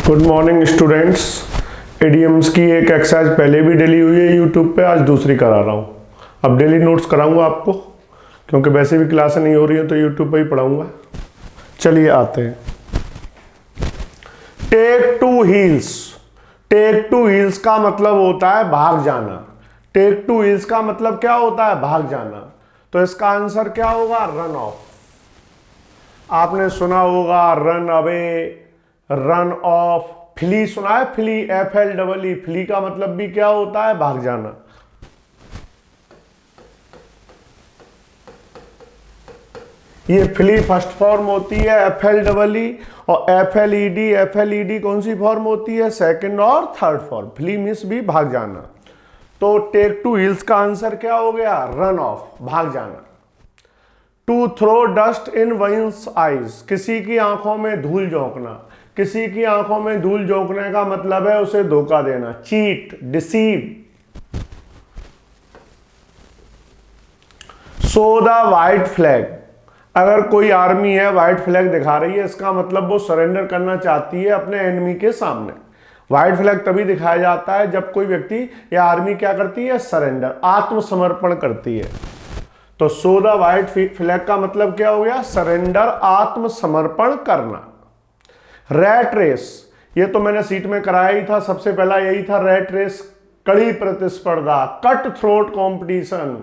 Good morning students. Idioms की एक exercise पहले भी डली हुई है यूट्यूब पे, आज दूसरी करा रहा हूँ। अब डेली नोट्स कराऊंगा आपको, क्योंकि वैसे भी क्लासें नहीं हो रही हैं तो यूट्यूब पे ही पढ़ाऊंगा। चलिए आते हैं। Take to heels. Take to heels का मतलब होता है भाग जाना। टेक टू हील्स का मतलब क्या होता है? भाग जाना। तो इसका आंसर क्या होगा? Run off. आपने सुना होगा run away, run off. Flee सुना है? Flee, FLEE। फ्ली का मतलब भी क्या होता है? भाग जाना। ये फ्ली फर्स्ट फॉर्म होती है FLEE, और FLED कौन सी फॉर्म होती है? सेकंड और थर्ड फॉर्म। फ्ली मींस भी भाग जाना। तो टेक टू हील्स का आंसर क्या हो गया? रन ऑफ, भाग जाना। To throw dust in one's eyes. किसी की आंखों में धूल झोंकना। किसी की आंखों में धूल झोंकने का मतलब है उसे धोखा देना, cheat, deceive. So the white flag. अगर कोई आर्मी है, व्हाइट फ्लैग दिखा रही है, इसका मतलब वो सरेंडर करना चाहती है अपने एनिमी के सामने। व्हाइट फ्लैग तभी दिखाया जाता है जब कोई व्यक्ति या आर्मी क्या करती है? सरेंडर, आत्मसमर्पण करती है। तो सो द व्हाइट फ्लैग का मतलब क्या हो गया? सरेंडर, आत्मसमर्पण करना। रैट रेस, ये तो मैंने सीट में कराया ही था, सबसे पहला यही था। रैट रेस, कड़ी प्रतिस्पर्धा, कट थ्रोट कंपटीशन।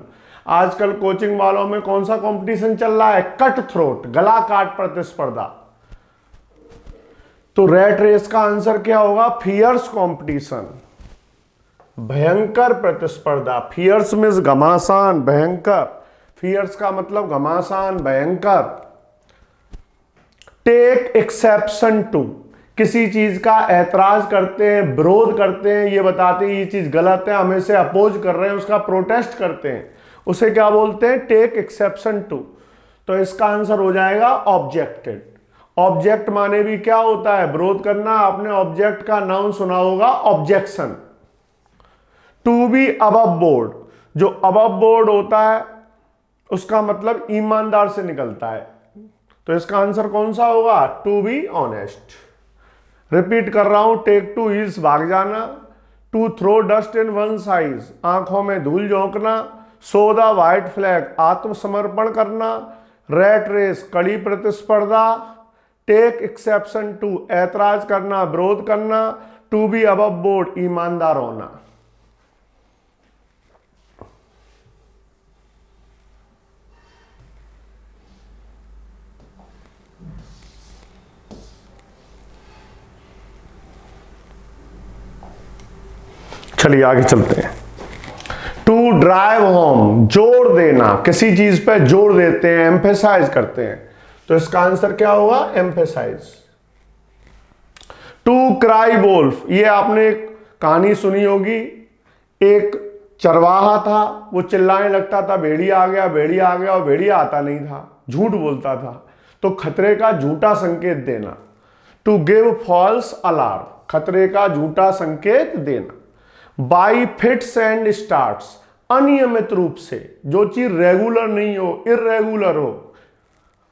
आजकल कोचिंग वालों में कौन सा कंपटीशन चल रहा है? कट थ्रोट, गला काट प्रतिस्पर्धा। तो रैट रेस का आंसर क्या होगा? फियर्स कंपटीशन, भयंकर प्रतिस्पर्धा। फियर्स मींस घमासान, भयंकर। फियर्स का मतलब घमासान, भयंकर। टेक एक्सेप्शन टू, किसी चीज का ऐतराज करते हैं, विरोध करते हैं, ये बताते हैं ये चीज गलत है, हम इसे अपोज कर रहे हैं, उसका प्रोटेस्ट करते हैं, उसे क्या बोलते हैं? Take exception to. तो इसका आंसर हो जाएगा ऑब्जेक्टेड। ऑब्जेक्ट माने भी क्या होता है? विरोध करना। आपने ऑब्जेक्ट का नाउन सुना होगा, objection. To be above board, जो अबव बोर्ड होता है उसका मतलब ईमानदार से निकलता है। तो इसका आंसर कौन सा होगा? To be honest. रिपीट कर रहा हूं, टेक टू हील्स, भाग जाना। To throw dust in one's eyes, आंखों में धूल झोंकना। सो द व्हाइट फ्लैग, आत्मसमर्पण करना। रैट रेस, कड़ी प्रतिस्पर्धा। टेक एक्सेप्शन टू, ऐतराज करना, विरोध करना। टू बी अबव बोर्ड, ईमानदार होना। चलिए आगे चलते हैं। टू ड्राइव होम, जोर देना, किसी चीज पे जोर देते हैं, एम्फेसाइज करते हैं। तो इसका आंसर क्या होगा? एम्फेसाइज। टू क्राई वोल्फ, ये आपने एक कहानी सुनी होगी। एक चरवाहा था, वो चिल्लाने लगता था भेड़िया आ गया, भेड़िया आ गया, और भेड़िया आता नहीं था, झूठ बोलता था। तो खतरे का झूठा संकेत देना। टू गिव फॉल्स अलार्म, खतरे का झूठा संकेत देना। बाई फिट्स एंड स्टार्ट्स, अनियमित रूप से, जो चीज रेगुलर नहीं हो, इरेगुलर हो,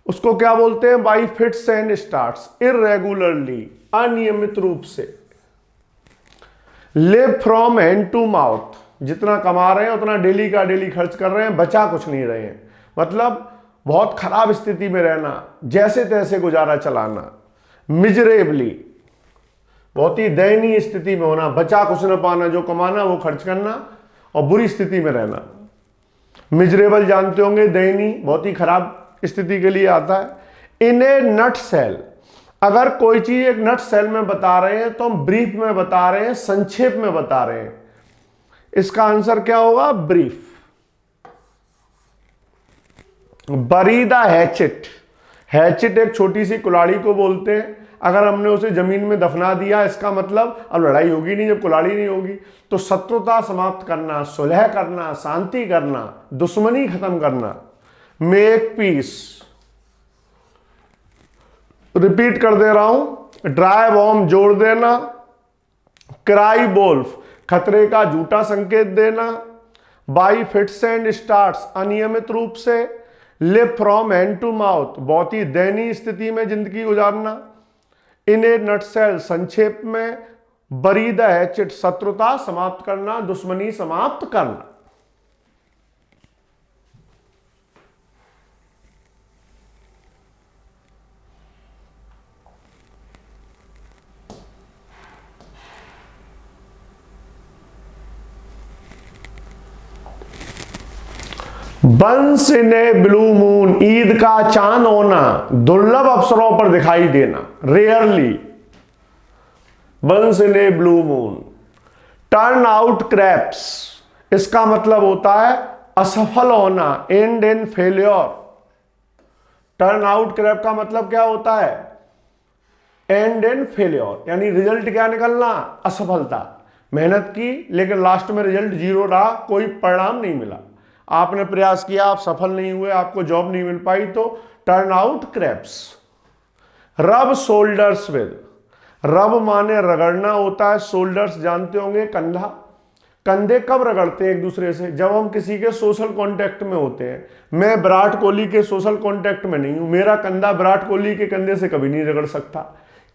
उसको क्या बोलते हैं? By fits and starts, irregularly, अनियमित रूप से। Live from hand to mouth, जितना कमा रहे हैं उतना डेली का डेली खर्च कर रहे हैं, बचा कुछ नहीं रहे हैं। मतलब बहुत खराब स्थिति में रहना, जैसे तैसे गुजारा चलाना। मिजरेबली, बहुत ही दयनीय स्थिति में होना, बचा कुछ न पाना, जो कमाना वो खर्च करना, और बुरी स्थिति में रहना। मिजरेबल जानते होंगे, दयनीय, बहुत ही खराब स्थिति के लिए आता है। इन ए नट सेल, अगर कोई चीज एक नट सेल में बता रहे हैं तो हम ब्रीफ में बता रहे हैं, संक्षेप में बता रहे हैं। इसका आंसर क्या होगा? ब्रीफ। बरी द हैचेट, हैचेट एक छोटी सी कुल्हाड़ी को बोलते हैं। अगर हमने उसे जमीन में दफना दिया, इसका मतलब अब लड़ाई होगी नहीं जब कुल्हाड़ी नहीं होगी। तो शत्रुता समाप्त करना, सुलह करना, शांति करना, दुश्मनी खत्म करना। मेक पीस, रिपीट कर दे रहा हूं। ड्राइव होम, जोड़ देना। क्राई वोल्फ, खतरे का झूठा संकेत देना। बाई फिट्स एंड स्टार्ट्स, अनियमित रूप से। Live from hand to mouth, बहुत ही दयनीय स्थिति में जिंदगी गुजारना। इन ए नटसेल, संक्षेप में, बरी द हैचेट, शत्रुता समाप्त करना, दुश्मनी समाप्त करना। Once in a blue moon, Eid का चांद होना, दुर्लभ अवसरों पर दिखाई देना, rarely. Once in a blue moon. Turn out craps, इसका मतलब होता है असफल होना, end in failure. Turn out crap का मतलब क्या होता है? एंड इन फेल्योर, यानी रिजल्ट क्या निकलना? असफलता। मेहनत की लेकिन लास्ट में रिजल्ट जीरो रहा, कोई परिणाम नहीं मिला। आपने प्रयास किया, आप सफल नहीं हुए, आपको जॉब नहीं मिल पाई, तो टर्न आउट क्रैप्स। रब शोल्डर्स विद, रब माने रगड़ना होता है, शोल्डर्स जानते होंगे कंधा। कंधे कब रगड़ते हैं एक दूसरे से? जब हम किसी के सोशल कांटेक्ट में होते हैं। मैं विराट कोहली के सोशल कांटेक्ट में नहीं हूं, मेरा कंधा विराट कोहली के कंधे से कभी नहीं रगड़ सकता।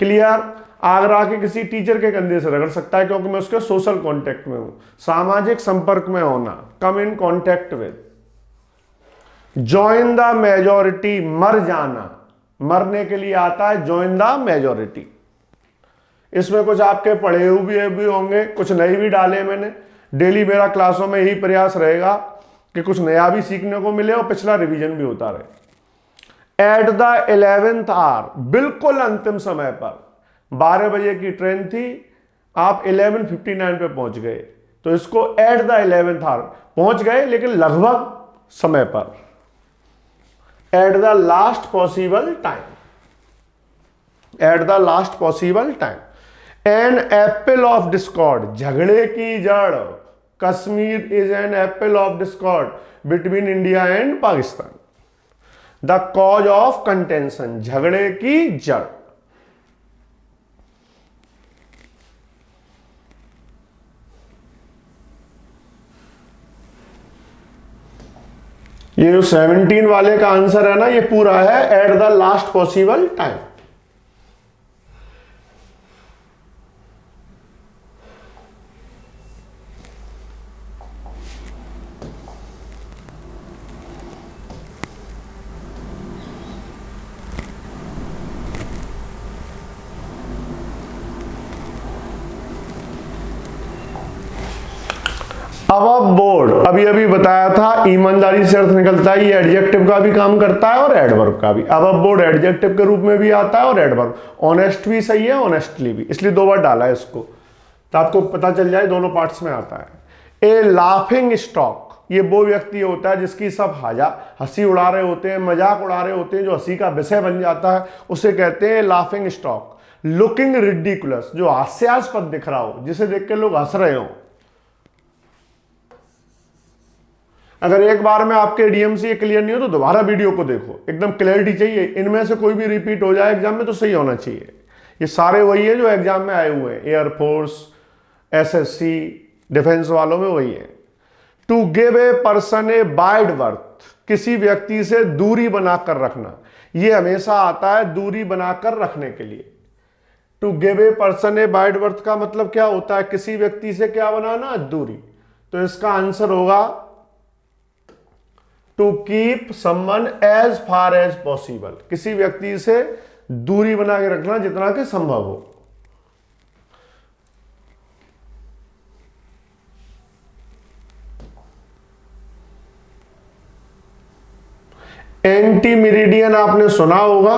क्लियर? आगरा के किसी टीचर के कंधे से रगड़ सकता है क्योंकि मैं उसके सोशल कांटेक्ट में हूं। सामाजिक संपर्क में होना, come in contact with. Join the majority, मर जाना, मरने के लिए आता है जॉइन द मेजॉरिटी। इसमें कुछ आपके पढ़े हुए भी होंगे, कुछ नए भी डाले मैंने। डेली मेरा क्लासों में यही प्रयास रहेगा कि कुछ नया भी सीखने को मिले और पिछला रिवीजन भी होता रहे। एट द 11th आवर, बिल्कुल अंतिम समय पर। 12 बजे की ट्रेन थी, आप 11:59 पे पहुंच गए, तो इसको एट द 11th आवर, पहुंच गए लेकिन लगभग समय पर। At the last possible time, at the last possible time. An apple of discord, झगड़े की जड़। Kashmir is an apple of discord between India and Pakistan. The cause of contention, झगड़े की जड़। ये जो 17 वाले का आंसर है ना, ये पूरा है eight the last possible time. अब बोर्ड, अभी अभी बताया था, ईमानदारी से अर्थ निकलता है, ये एडजेक्टिव का भी काम करता है और एडवर्ब का भी। अब बोर्ड एडजेक्टिव के रूप में भी आता है और एडवर्ब। ऑनेस्ट भी सही है, ऑनेस्टली भी, इसलिए 2 बार डाला है इसको, तो आपको पता चल जाए दोनों पार्ट्स में आता है। ए लाफिंग स्टॉक, ये वो व्यक्ति होता है जिसकी सब हंसी उड़ा रहे होते हैं, मजाक उड़ा रहे होते हैं, जो हंसी का विषय बन जाता है, उसे कहते हैं लाफिंग स्टॉक। लुकिंग रिडिकुलस, जो हास्यास्पद दिख रहा हो, जिसे देख के लोग हंस रहे हो। अगर एक बार में आपके इडियम से ये क्लियर नहीं हो तो दोबारा वीडियो को देखो, एकदम क्लैरिटी चाहिए। इनमें से कोई भी रिपीट हो जाए एग्जाम में तो सही होना चाहिए। ये सारे वही है जो एग्जाम में आए हुए हैं, एयरफोर्स, एसएससी, डिफेंस वालों में वही है। To give a person a wide berth, किसी व्यक्ति से दूरी बनाकर रखना। ये हमेशा आता है दूरी बनाकर रखने के लिए। To give a person a wide berth का मतलब क्या होता है? किसी व्यक्ति से क्या बनाना? दूरी। तो इसका आंसर होगा to keep someone as far as possible, किसी व्यक्ति से दूरी बना के रखना जितना कि संभव हो। एंटी मेरिडियन आपने सुना होगा,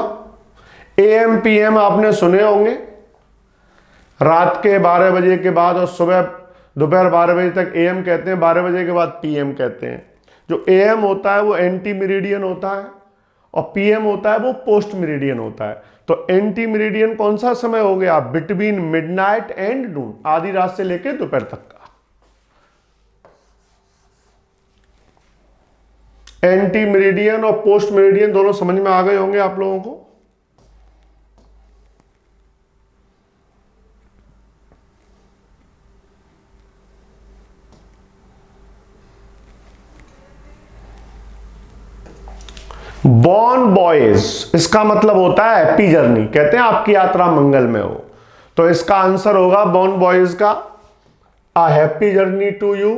एएम पीएम आपने सुने होंगे। रात के 12 बजे के बाद और सुबह दोपहर 12 बजे तक एएम कहते हैं, 12 बजे के बाद पीएम कहते हैं। जो एएम होता है वो एंटी मेरिडियन होता है और पीएम होता है वो पोस्ट मेरिडियन होता है। तो एंटी मेरिडियन कौन सा समय हो गया? बिटवीन मिडनाइट एंड नून, आधी रात से लेकर दोपहर तक का। एंटी मेरिडियन और पोस्ट मेरिडियन दोनों समझ में आ गए होंगे आप लोगों को। बॉर्न बॉयज इसका मतलब होता है हैप्पी जर्नी, कहते हैं आपकी यात्रा मंगल में हो। तो इसका आंसर होगा बॉर्न बॉयज का a happy journey to you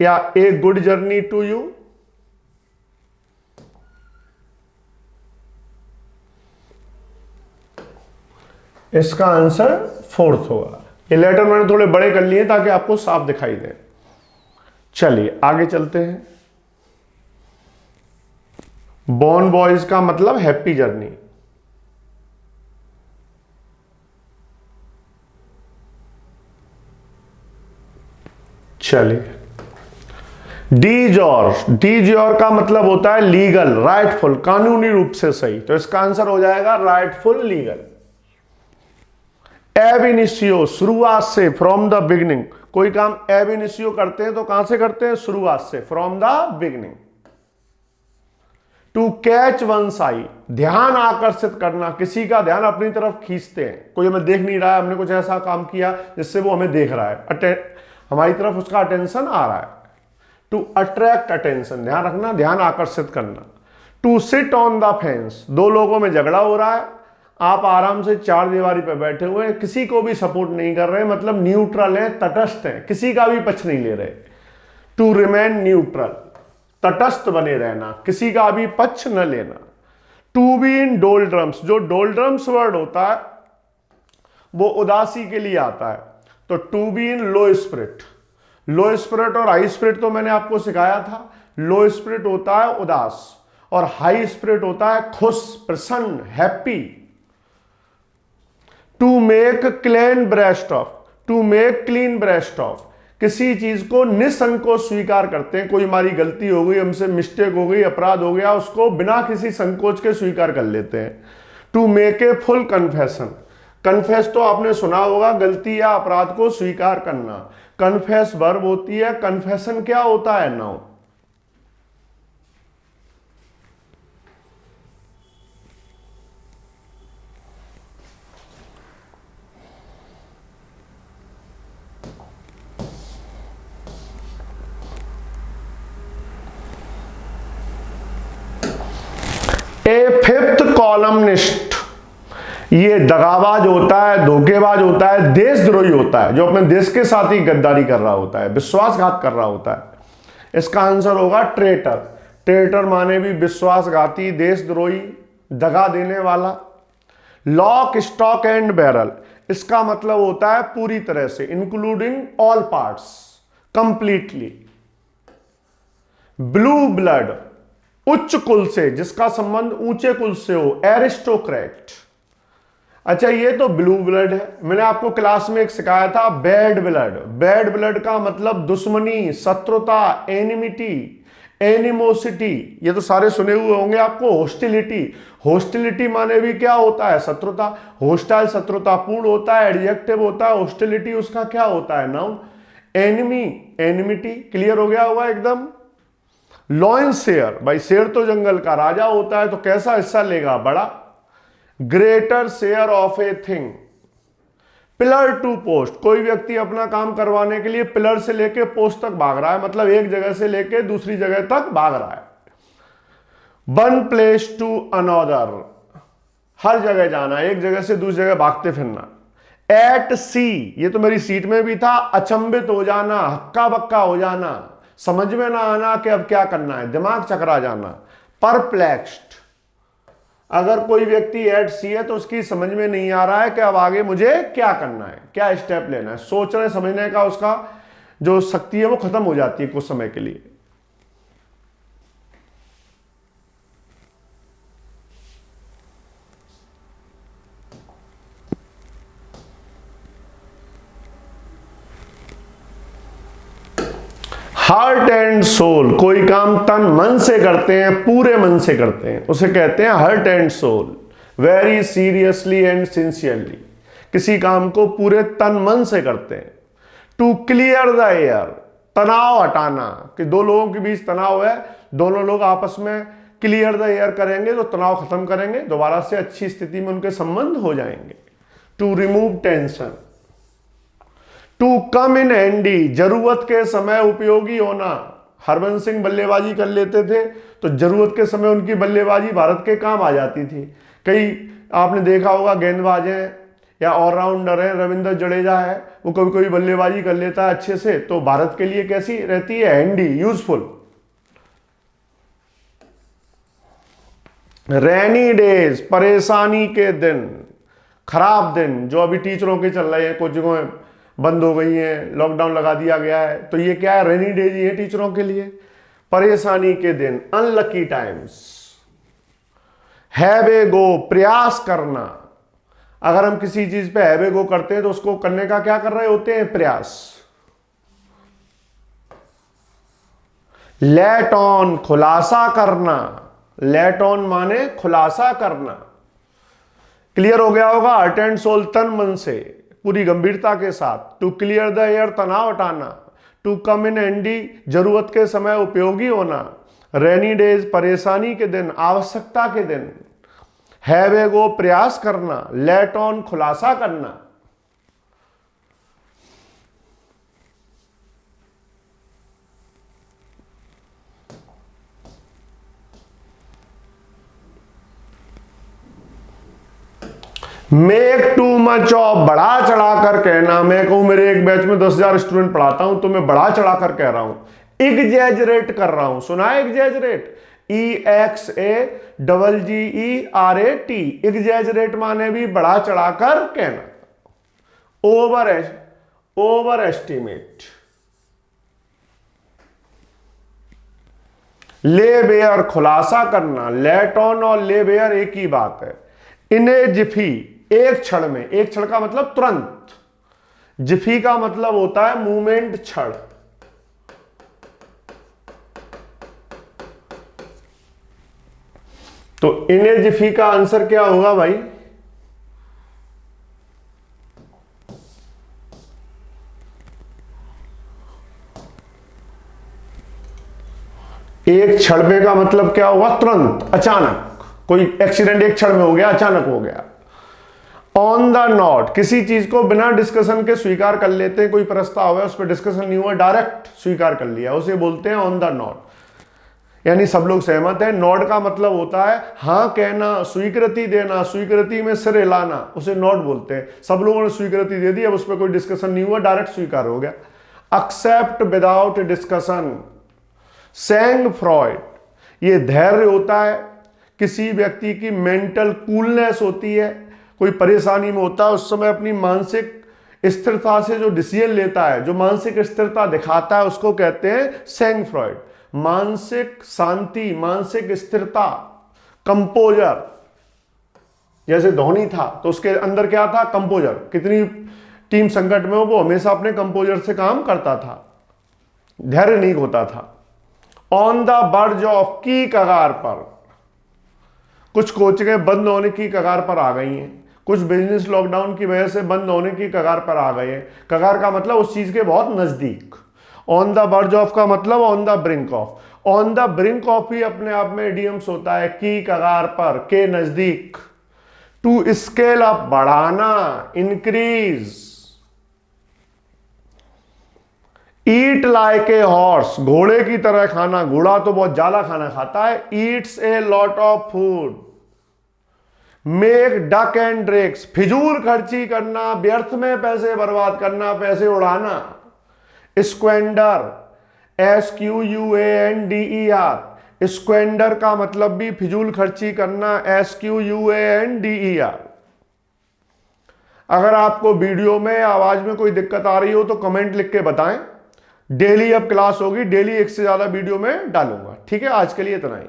या a good journey to you. इसका आंसर फोर्थ होगा। ये लेटर मैंने थोड़े बड़े कर लिए ताकि आपको साफ दिखाई दे। चलिए आगे चलते हैं। बॉर्न बॉयज का मतलब हैप्पी जर्नी। चलिए डीजोर का मतलब होता है लीगल, राइटफुल, कानूनी रूप से सही। तो इसका आंसर हो जाएगा राइटफुल, लीगल। एब इनिशियो शुरुआत से, फ्रॉम द बिगिनिंग। कोई काम एब इनिशियो करते हैं तो कहां से करते हैं? शुरुआत से, from the beginning. To catch one's eye, ध्यान आकर्षित करना, किसी का ध्यान अपनी तरफ खींचते हैं। कोई हमें देख नहीं रहा है, हमने कुछ ऐसा काम किया जिससे वो हमें देख रहा है, हमारी तरफ उसका अटेंशन आ रहा है। टू अट्रैक्ट अटेंशन, ध्यान रखना, ध्यान आकर्षित करना। To sit on the fence, दो लोगों में झगड़ा हो रहा है, आप आराम से चार दीवारी पर बैठे हुए हैं, किसी को भी सपोर्ट नहीं कर रहे, मतलब न्यूट्रल है, तटस्थ है, किसी का भी पक्ष नहीं ले रहे। टू रिमेन न्यूट्रल, तटस्थ बने रहना, किसी का भी पक्ष न लेना। टू बी इन डोलड्रम्स, जो डोलड्रम्स वर्ड होता है वो उदासी के लिए आता है। तो to be in low spirit, low spirit और हाई स्पिरिट तो मैंने आपको सिखाया था। लो स्पिरिट होता है उदास और हाई स्पिरिट होता है खुश, प्रसन्न, happy. To make clean breast of, to make clean breast of, किसी चीज को निसंकोच स्वीकार करते हैं। कोई हमारी गलती हो गई, हमसे मिस्टेक हो गई, अपराध हो गया, उसको बिना किसी संकोच के स्वीकार कर लेते हैं। To make a full confession, confess तो आपने सुना होगा, गलती या अपराध को स्वीकार करना। कन्फेस वर्ब होती है, कन्फेशन क्या होता है? नाउन। ए फिफ्थ कॉलमनिस्ट, ये दगाबाज होता है, धोखेबाज होता है, देशद्रोही होता है, जो अपने देश के साथ ही गद्दारी कर रहा होता है, विश्वासघात कर रहा होता है। इसका आंसर होगा ट्रेटर। ट्रेटर माने भी विश्वासघाती, देशद्रोही, दगा देने वाला। लॉक स्टॉक एंड बैरल, इसका मतलब होता है पूरी तरह से, including all parts, completely. Blue blood, उच्च कुल से, जिसका संबंध ऊंचे कुल से हो, एरिस्टोक्रेट। अच्छा ये तो ब्लू ब्लड है। मैंने आपको क्लास में एक सिखाया था बैड ब्लड। बैड ब्लड का मतलब दुश्मनी, शत्रुता, एनिमिटी, एनिमोसिटी, ये तो सारे सुने हुए होंगे आपको। हॉस्टिलिटी, हॉस्टिलिटी माने भी क्या होता है? शत्रुता। हॉस्टाइल शत्रुतापूर्ण होता है, एडजेक्टिव होता है। हॉस्टिलिटी उसका क्या होता है? नाउन। एनिमी, एनिमिटी। क्लियर हो गया होगा एकदम। लॉयन शेयर, भाई शेर तो जंगल का राजा होता है, तो कैसा हिस्सा लेगा? बड़ा। Greater share of a thing. Pillar to post, कोई व्यक्ति अपना काम करवाने के लिए पिलर से लेके पोस्ट तक भाग रहा है, मतलब एक जगह से लेके दूसरी जगह तक भाग रहा है। वन प्लेस टू अनदर, हर जगह जाना, एक जगह से दूसरी जगह भागते फिरना। एट सी, ये तो मेरी सीट में भी था, अचंभित हो जाना, हक्का बक्का हो जाना, समझ में ना आना कि अब क्या करना है, दिमाग चकरा जाना। परप्लेक्स्ड, अगर कोई व्यक्ति एट सी है तो उसकी समझ में नहीं आ रहा है कि अब आगे मुझे क्या करना है, क्या स्टेप लेना है। सोचने समझने का उसका जो शक्ति है वो खत्म हो जाती है कुछ समय के लिए। हार्ट एंड सोल, कोई काम तन मन से करते हैं, पूरे मन से करते हैं, उसे कहते हैं heart and soul. Very seriously and sincerely, किसी काम को पूरे तन मन से करते हैं। टू क्लियर द एयर, तनाव हटाना, कि दो लोगों के बीच तनाव है, दोनों लोग आपस में क्लियर द एयर करेंगे तो तनाव खत्म करेंगे, दोबारा से अच्छी स्थिति में उनके संबंध हो जाएंगे। To remove tension. To come in handy, जरूरत के समय उपयोगी होना, हरभजन सिंह बल्लेबाजी कर लेते थे तो जरूरत के समय उनकी बल्लेबाजी भारत के काम आ जाती थी। कई आपने देखा होगा गेंदबाज हैं या ऑलराउंडर है, रविंद्र जडेजा है, वो कभी कभी बल्लेबाजी कर लेता है अच्छे से, तो भारत के लिए कैसी रहती है, हैंडी, यूजफुल। रेनी डेज, परेशानी के दिन, खराब दिन, जो अभी टीचरों के चल रहे हैं, कोचिंगों बंद हो गई हैं, लॉकडाउन लगा दिया गया है, तो ये क्या है, रेनी डेज ही है टीचरों के लिए, परेशानी के दिन, अनलकी टाइम्स। हैव ए गो, प्रयास करना। अगर हम किसी चीज पे हैव ए गो करते हैं तो उसको करने का क्या कर रहे होते हैं, प्रयास। लेट ऑन, खुलासा करना। लेट ऑन माने खुलासा करना। क्लियर हो गया होगा, हार्ट एंड सोल, तन मन से, पूरी गंभीरता के साथ। टू क्लियर द एयर, तनाव हटाना। टू कम इन हैंडी, जरूरत के समय उपयोगी होना। रेनी डेज, परेशानी के दिन, आवश्यकता के दिन। हैव ए गो, प्रयास करना। लेट ऑन, खुलासा करना। मेक टू मच ऑफ, बढ़ा चढ़ाकर कहना। मैं कहूं मेरे एक बैच में 10,000 स्टूडेंट पढ़ाता हूं तो मैं बढ़ा चढ़ाकर कह रहा हूं, एग्जैजरेट कर रहा हूं। सुना है एग्जैजरेट, EXAGGERAT। एग्जैजरेट माने भी बढ़ा चढ़ाकर कहना। Over estimate. ले बेयर, खुलासा करना। लेट ऑन और ले बेयर एक ही बात है। इन ए जिफी, एक क्षण में। एक क्षण का मतलब तुरंत, जिफी का मतलब होता है मूवमेंट, क्षण। तो इन ए जिफी का आंसर क्या होगा भाई, एक क्षण में का मतलब क्या होगा, तुरंत, अचानक। कोई एक्सीडेंट एक क्षण में हो गया, अचानक हो गया। ऑन द नॉट, किसी चीज को बिना डिस्कशन के स्वीकार कर लेते हैं। कोई प्रस्ताव है, उस पर डिस्कशन नहीं हुआ, डायरेक्ट स्वीकार कर लिया, उसे बोलते हैं ऑन द नॉट। यानी सब लोग सहमत हैं। नॉड का मतलब होता है हां कहना, स्वीकृति देना, स्वीकृति में सिर हिलाना, उसे नॉड बोलते हैं। सब लोगों ने स्वीकृति दे दी, अब उस पर कोई डिस्कशन नहीं हुआ, डायरेक्ट स्वीकार हो गया। Accept without discussion. Sang froid, ये धैर्य होता है, किसी व्यक्ति की मेंटल कूलनेस होती है। कोई परेशानी में होता है, उस समय अपनी मानसिक स्थिरता से जो डिसीजन लेता है, जो मानसिक स्थिरता दिखाता है, उसको कहते हैं सेंग फ्रॉइड। मानसिक शांति, मानसिक स्थिरता, कंपोजर। जैसे धोनी था तो उसके अंदर क्या था, कंपोजर। कितनी टीम संकट में हो, वो हमेशा अपने कंपोजर से काम करता था, धैर्य नहीं होता था। ऑन द वर्ज ऑफ, की कगार पर। कुछ कोचिंगें बंद होने की कगार पर आ गई हैं, कुछ बिजनेस लॉकडाउन की वजह से बंद होने की कगार पर आ गए हैं। कगार का मतलब उस चीज के बहुत नजदीक। ऑन द वर्ज ऑफ का मतलब on the brink of. On the brink of ही अपने आप में इडियम्स होता है, की कगार पर, के नजदीक। टू स्केल अप, बढ़ाना, increase. Eat like a horse, घोड़े की तरह खाना। घोड़ा तो बहुत ज्यादा खाना खाता है। Eats a lot of food. Make duck and ड्रेक्स, फिजूल खर्ची करना, व्यर्थ में पैसे बर्बाद करना, पैसे उड़ाना। Squander, SQUANDER। स्क्वेंडर का मतलब भी फिजूल खर्ची करना, SQUANDER। अगर आपको वीडियो में आवाज में कोई दिक्कत आ रही हो तो कमेंट लिख के बताएं। डेली अब क्लास होगी, डेली एक से ज्यादा वीडियो में डालूंगा। ठीक है, आज के लिए इतना ही।